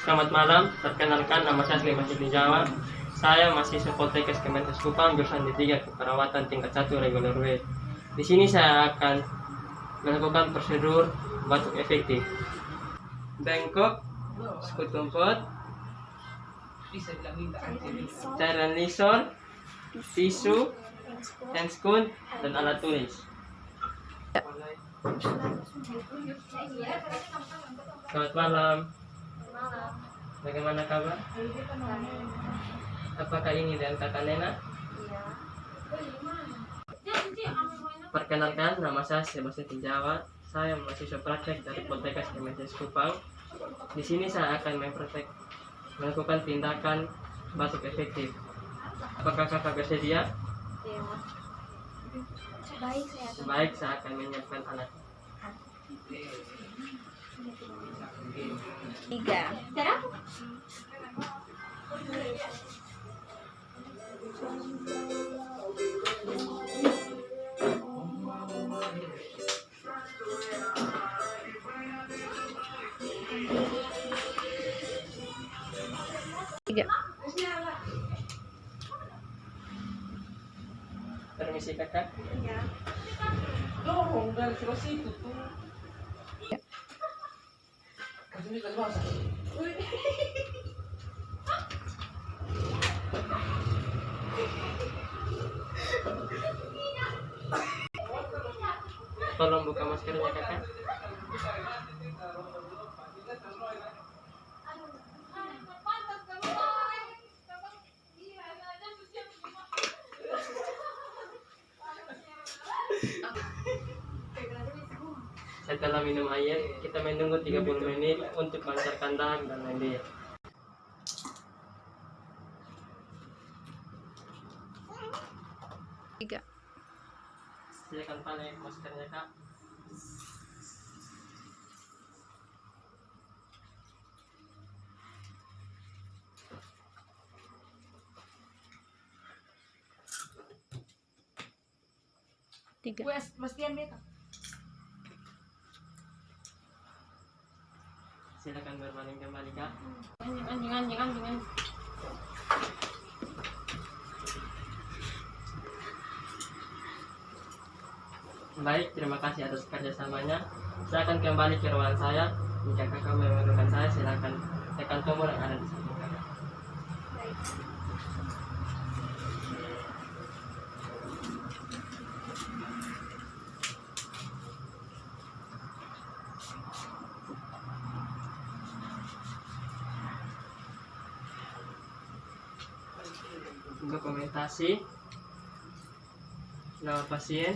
Selamat malam, perkenalkan nama saya Sliman Jawa. Saya mahasiswa Poltekkes Kemenkes Kupang, jurusan D3 Keperawatan tingkat 1 reguler W. Di sini saya akan melakukan prosedur batuk efektif. Bengkok, sekut tumpet, cairan Lysol, tisu, handscoon, dan alat tulis. Selamat malam. Bagaimana kabar? Apakah ini dan kakak Nena? Perkenalkan, nama saya Sebastian Tinjawa. Saya mahasiswa praktek dari Poltekkes Kemenkes Kupang. Di sini saya akan melakukan tindakan batuk efektif. Apakah kakak bersedia? Baik, saya akan menyiapkan alat. 3. Permisi kakak. No, dari selesai itu tuh. Kasih kasih bahasa. Tolong buka maskernya kakak. Setelah minum air, kita menunggu 30 menit untuk melancarkan dahak dan lendir. Silakan pakai maskernya kak. Wes, pastian beta. Silakan berbaring kembali kak. Anjing. Baik, terima kasih atas kerjasamanya. Saya akan kembali ke ruangan saya. Jika kakak memerlukan saya, silakan tekan tombol yang ada di samping kakak. Dokumentasi, nama pasien,